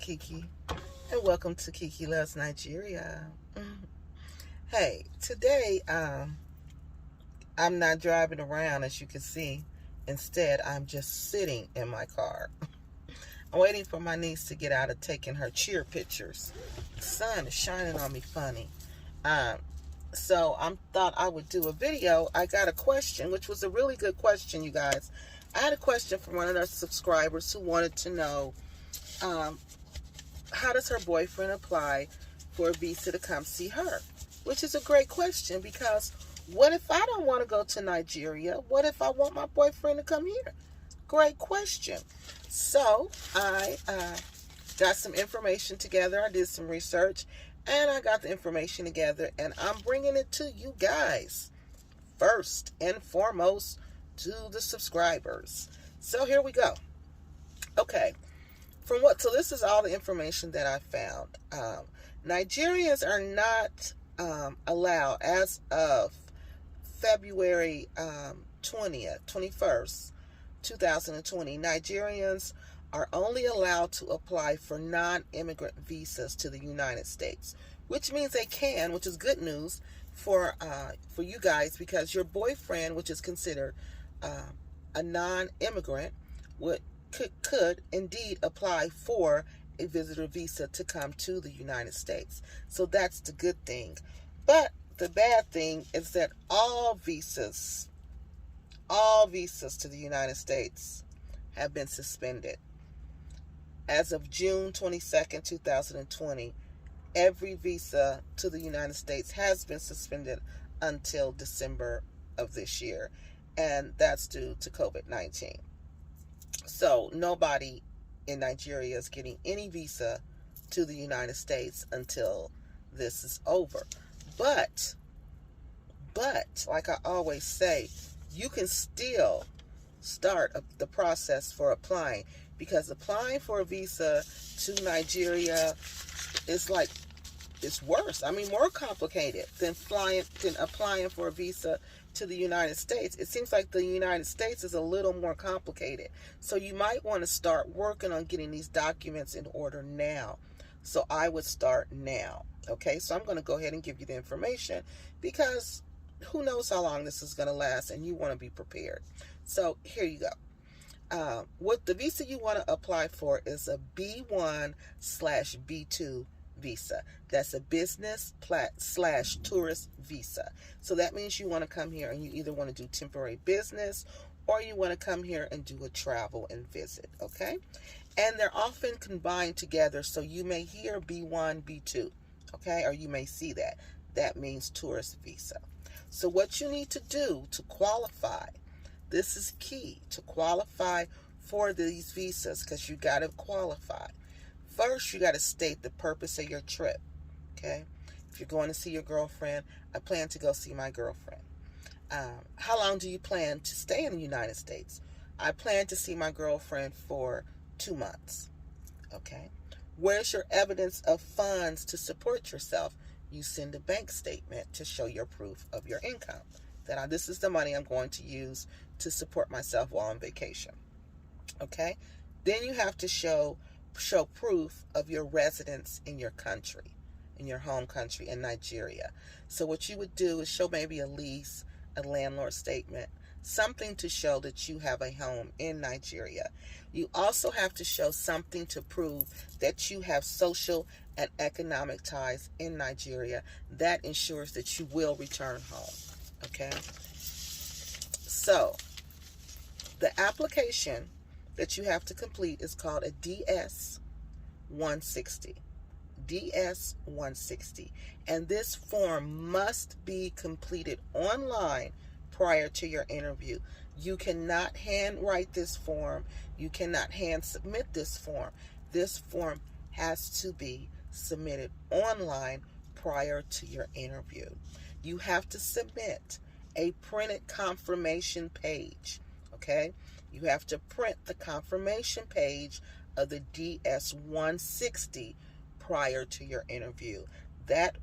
Kiki, and welcome to Kiki Loves Nigeria. Hey, today I'm not driving around as you can see. Instead, I'm just sitting in my car. I'm waiting for my niece to get out of taking her cheer pictures. The sun is shining on me funny. Um, so I thought I would do a video. I got a question, which was a really good question, you guys. I had a question from one of our subscribers who wanted to know um, how does her boyfriend apply for a visa to come see her? Which is a great question because what if I don't want to go to Nigeria? What if I want my boyfriend to come here? Great question. So I got some information together. I did some research and I got the information together and I'm bringing it to you guys first and foremost to the subscribers. So here we go. Okay. So this is all the information that I found. Nigerians are not allowed as of February 21st, 2020. Nigerians are only allowed to apply for non-immigrant visas to the United States, which means they can, which is good news for you guys because your boyfriend, which is considered a non-immigrant, could indeed apply for a visitor visa to come to the United States. So that's the good thing. But the bad thing is that all visas to the United States have been suspended. As of June 22nd, 2020, every visa to the United States has been suspended until December of this year, and that's due to COVID-19. So nobody in Nigeria is getting any visa to the United States until this is over. But, like I always say, you can still start the process for applying because applying for a visa to Nigeria is it's worse. I mean, more complicated than applying for a visa to the United States. It seems like the United States is a little more complicated. So you might want to start working on getting these documents in order now. So I would start now. Okay, so I'm going to go ahead and give you the information because who knows how long this is going to last and you want to be prepared. So here you go. What the visa you want to apply for is a B1/B2 visa. That's a business/tourist visa. So that means you want to come here and you either want to do temporary business or you want to come here and do a travel and visit, okay? And they're often combined together, so you may hear B1, B2, okay? Or you may see that. That means tourist visa. So what you need to do to qualify, this is key, to qualify for these visas because you got to qualify. First, you got to state the purpose of your trip, okay? If you're going to see your girlfriend, I plan to go see my girlfriend. How long do you plan to stay in the United States? I plan to see my girlfriend for 2 months, okay? Where's your evidence of funds to support yourself? You send a bank statement to show your proof of your income. This is the money I'm going to use to support myself while on vacation, okay? Then you have to show proof of your residence in your country, in your home country in Nigeria. So what you would do is show maybe a lease, a landlord statement, something to show that you have a home in Nigeria. You also have to show something to prove that you have social and economic ties in Nigeria. That ensures that you will return home, okay? So the application that you have to complete is called a DS-160. DS-160. And this form must be completed online prior to your interview. You cannot handwrite this form. You cannot hand submit this form. This form has to be submitted online prior to your interview. You have to submit a printed confirmation page, okay? You have to print the confirmation page of the DS-160 prior to your interview. That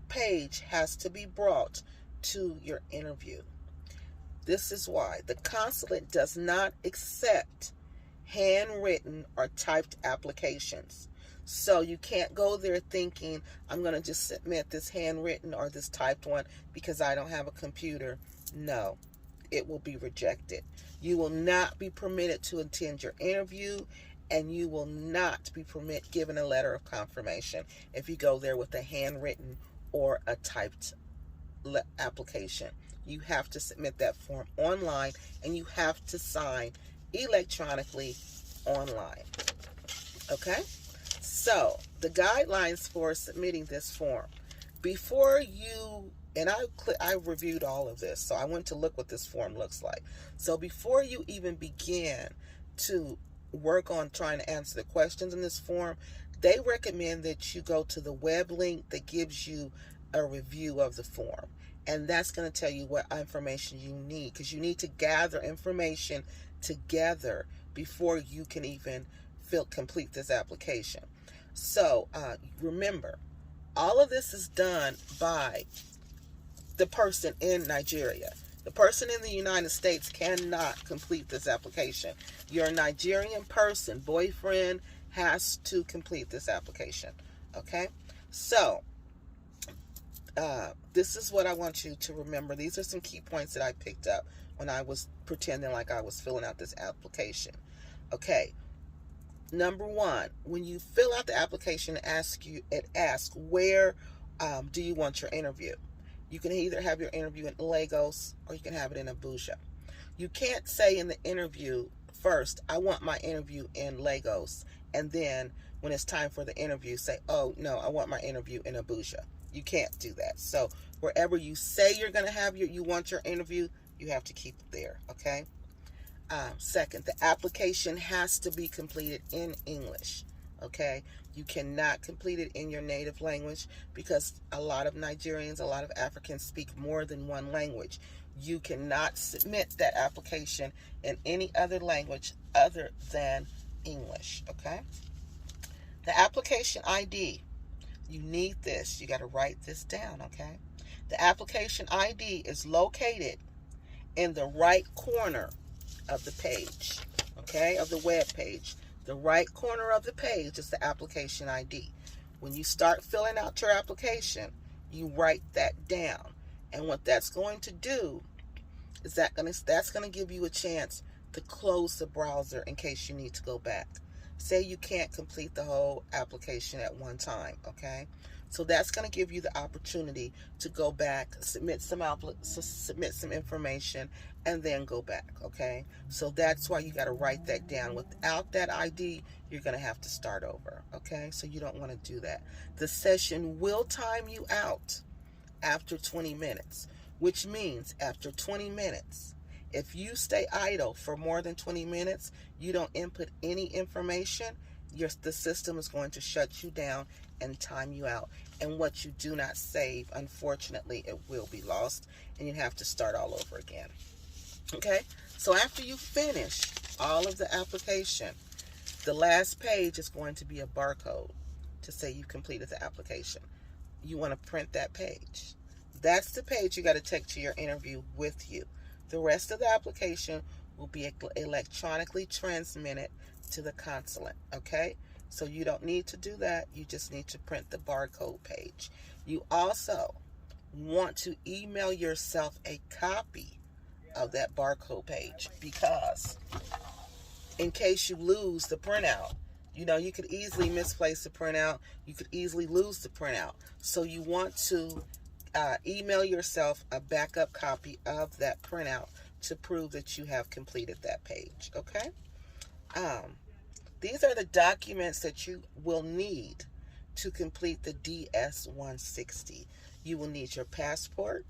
page has to be brought to your interview. This is why the consulate does not accept handwritten or typed applications. So you can't go there thinking, I'm going to just submit this handwritten or this typed one because I don't have a computer. No, it will be rejected. You will not be permitted to attend your interview, and you will not be given a letter of confirmation if you go there with a handwritten or a typed application. You have to submit that form online, and you have to sign electronically online. Okay? So, the guidelines for submitting this form. Before you, and I reviewed all of this, so I went to look what this form looks like. So, before you even begin to work on trying to answer the questions in this form, they recommend that you go to the web link that gives you a review of the form. And that's going to tell you what information you need, because you need to gather information together before you can even complete this application. So remember, all of this is done by the person in Nigeria. The person in the United States cannot complete this application. Your Nigerian person, boyfriend, has to complete this application. Okay? So, this is what I want you to remember. These are some key points that I picked up when I was pretending like I was filling out this application. Okay. Number one, when you fill out the application, it asks where do you want your interview. You can either have your interview in Lagos or you can have it in Abuja. You can't say in the interview first, I want my interview in Lagos, and then when it's time for the interview, say, oh no, I want my interview in Abuja. You can't do that. So wherever you say you're going to have you want your interview, you have to keep it there. Okay. Second, the application has to be completed in English. Okay. You cannot complete it in your native language because a lot of Nigerians, a lot of Africans speak more than one language. You cannot submit that application in any other language other than English. Okay. The application ID. You need this. You got to write this down, okay? The application ID is located in the right corner of the page, okay, of the web page. The right corner of the page is the application ID. When you start filling out your application, you write that down. And what that's going to do is that's going to give you a chance to close the browser in case you need to go back. Say you can't complete the whole application at one time, okay? So that's going to give you the opportunity to go back, submit some information, and then go back, okay? So that's why you got to write that down. Without that ID, you're going to have to start over, okay? So you don't want to do that. The session will time you out after 20 minutes, which means after 20 minutes, if you stay idle for more than 20 minutes, you don't input any information, the system is going to shut you down and time you out. And what you do not save, unfortunately, it will be lost, and you have to start all over again. Okay? So after you finish all of the application, the last page is going to be a barcode to say you completed the application. You want to print that page. That's the page you got to take to your interview with you. The rest of the application will be electronically transmitted to the consulate, okay? So you don't need to do that. You just need to print the barcode page. You also want to email yourself a copy of that barcode page, because in case you lose the printout, you could easily misplace the printout. You could easily lose the printout. So you want to email yourself a backup copy of that printout to prove that you have completed that page, okay? These are the documents that you will need to complete the DS-160. You will need your passport.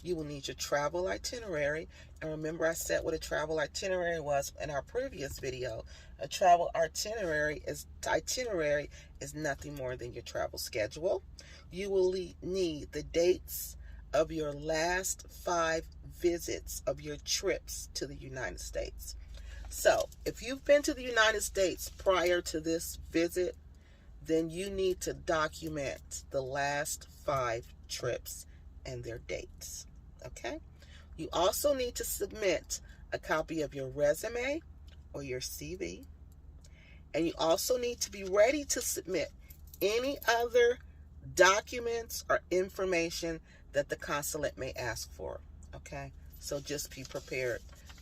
You will need your travel itinerary. And remember, I said what a travel itinerary was in our previous video. A travel itinerary is nothing more than your travel schedule. You will need the dates of your last 5 visits of your trips to the United States. So, if you've been to the United States prior to this visit, then you need to document the last 5 trips and their dates. Okay? You also need to submit a copy of your resume or your CV, And you also need to be ready to submit any other documents or information that the consulate may ask for. Okay? So just be prepared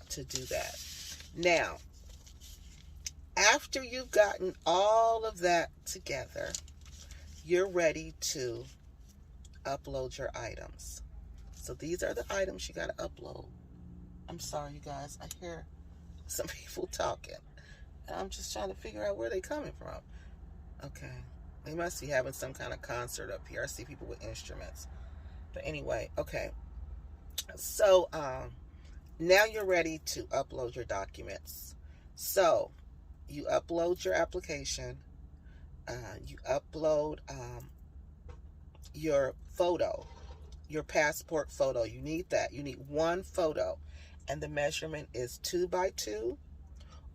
to do that. Now, after you've gotten all of that together, you're ready to upload your items. So these are the items you got to upload. I'm sorry, you guys. I hear some people talking. And I'm just trying to figure out where they're coming from. Okay. They must be having some kind of concert up here. I see people with instruments. But anyway, okay. So now you're ready to upload your documents. So you upload your application. You upload your photo, your passport photo. You need that. You need one photo. And the measurement is 2 by 2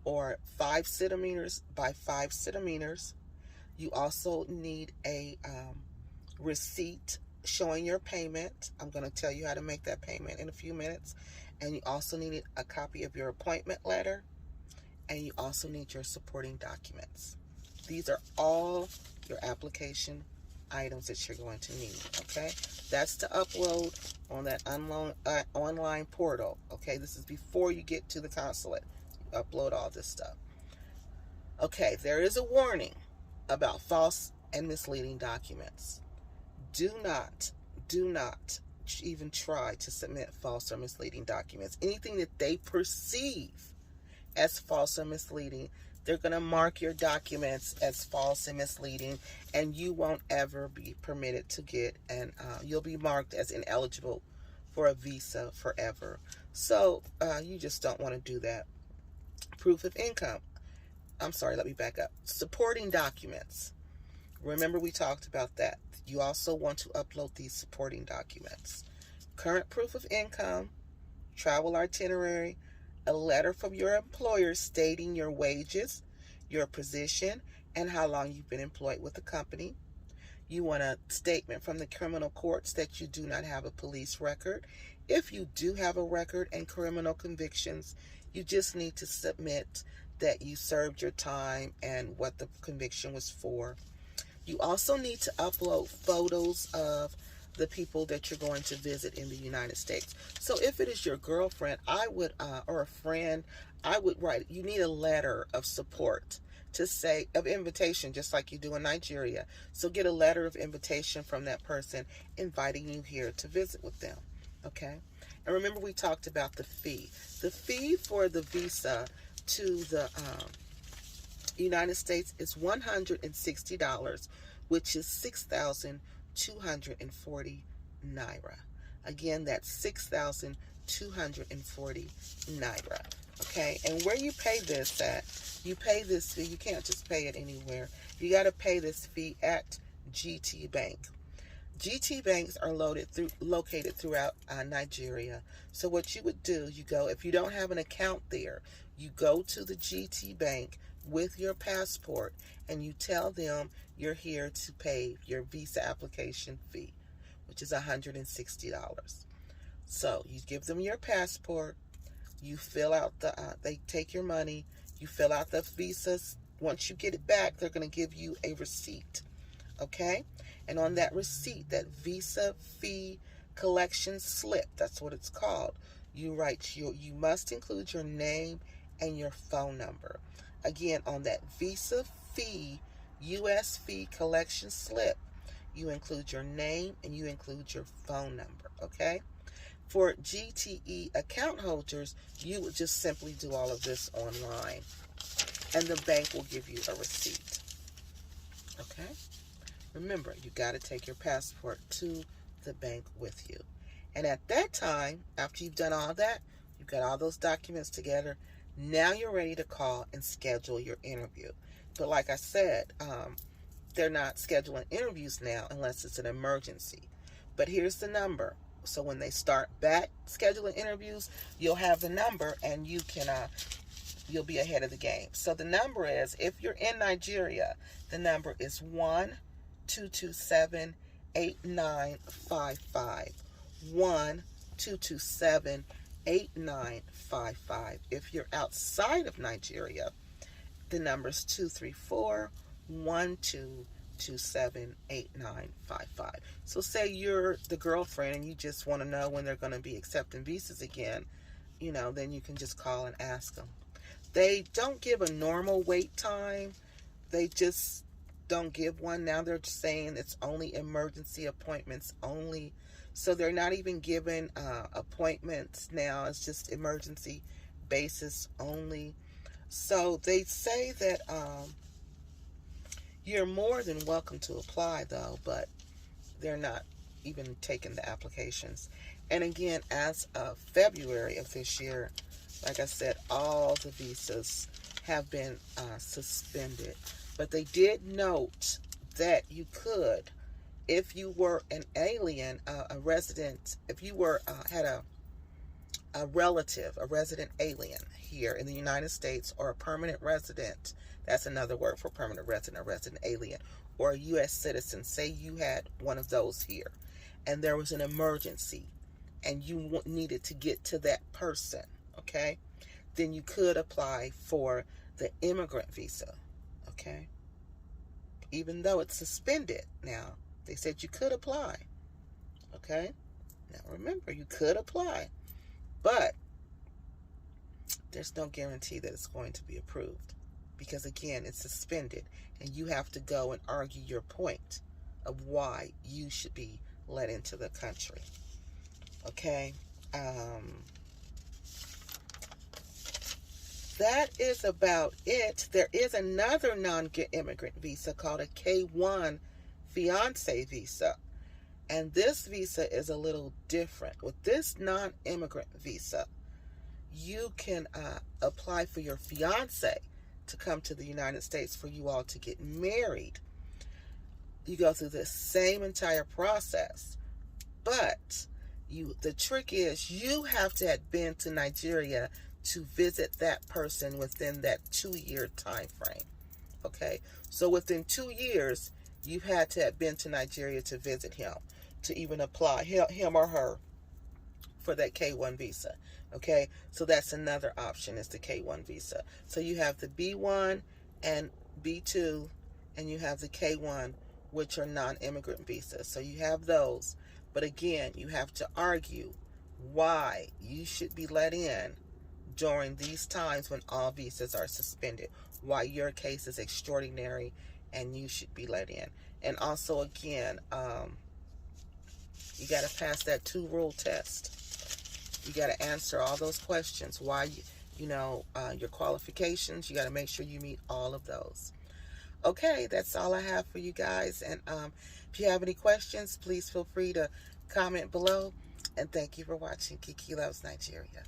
or 5 centimeters by 5 centimeters. You also need a receipt showing your payment. I'm going to tell you how to make that payment in a few minutes. And you also need a copy of your appointment letter. And you also need your supporting documents. These are all your application items that you're going to need, okay? That's to upload on that online portal, okay? This is before you get to the consulate. You upload all this stuff. Okay, there is a warning about false and misleading documents. Do not even try to submit false or misleading documents. Anything that they perceive as false or misleading, they're going to mark your documents as false and misleading, and you won't ever be permitted to get, and you'll be marked as ineligible for a visa forever. So you just don't want to do that. Proof of income. I'm sorry, let me back up. Supporting documents. Remember we talked about that. You also want to upload these supporting documents. Current proof of income, travel itinerary, a letter from your employer stating your wages, your position, and how long you've been employed with the company. You want a statement from the criminal courts that you do not have a police record. If you do have a record and criminal convictions, you just need to submit that you served your time and what the conviction was for. You also need to upload photos of the people that you're going to visit in the United States. So if it is your girlfriend, I would, or a friend, I would write, you need a letter of support to say, of invitation, just like you do in Nigeria. So get a letter of invitation from that person inviting you here to visit with them, okay? And remember we talked about the fee. The fee for the visa to the United States is $160, which is 6,240 naira. Again, that's 6,240 naira. Okay, and where you pay this at, you pay this fee, you can't just pay it anywhere. You got to pay this fee at GT Bank. GT banks are located throughout Nigeria. So what you would do, you go, if you don't have an account there, you go to the GT bank with your passport and you tell them you're here to pay your visa application fee, which is $160. So you give them your passport, you fill out they take your money, you fill out the visas. Once you get it back, they're going to give you a receipt, okay? And on that receipt, that visa fee collection slip, that's what it's called, you write, you must include your name and your phone number. Again, on that visa fee, U.S. fee collection slip, you include your name and you include your phone number, okay? For GTE account holders, you would just simply do all of this online, and the bank will give you a receipt, okay? Remember, you got to take your passport to the bank with you. And at that time, after you've done all that, you've got all those documents together, now you're ready to call and schedule your interview. But like I said, they're not scheduling interviews now unless it's an emergency. But here's the number. So when they start back scheduling interviews, you'll have the number and you can you'll be ahead of the game. So the number is, if you're in Nigeria, the number is 1-227-8955. 1-227-8955. If you're outside of Nigeria, The number's 234-1227-8955. So say you're the girlfriend and you just want to know when they're going to be accepting visas again, then you can just call and ask them. They don't give a normal wait time. They just don't give one. Now they're saying it's only emergency appointments only. So they're not even giving appointments now. It's just emergency basis only. So they say that you're more than welcome to apply, though, but they're not even taking the applications. And again, as of February of this year, like I said, all the visas have been suspended. But they did note that you could, if you were an alien, a resident, if you were had a relative, a resident alien here in the United States, or a permanent resident, that's another word for permanent resident, a resident alien, or a U.S. citizen, say you had one of those here, and there was an emergency, and you needed to get to that person, okay, then you could apply for the immigrant visa, okay, even though it's suspended now. They said you could apply, okay. Now remember, you could apply, but there's no guarantee that it's going to be approved, because again, it's suspended, and you have to go and argue your point of why you should be let into the country, okay. That is about it. There is another non-immigrant visa called a K1 fiance visa. And this visa is a little different. With this non-immigrant visa, you can apply for your fiance to come to the United States for you all to get married. You go through the same entire process. But the trick is you have to have been to Nigeria to visit that person within that 2-year time frame. Okay? So within 2 years, you had to have been to Nigeria to visit him, to even apply, him or her, for that K1 visa. Okay? So that's another option, is the K1 visa. So you have the B1 and B2, and you have the K1, which are non-immigrant visas. So you have those. But again, you have to argue why you should be let in during these times when all visas are suspended, why your case is extraordinary and you should be let in. And also, again, you got to pass that 2-rule test. You got to answer all those questions. Why, your qualifications, you got to make sure you meet all of those. Okay, that's all I have for you guys. And if you have any questions, please feel free to comment below. And thank you for watching Kiki Loves Nigeria.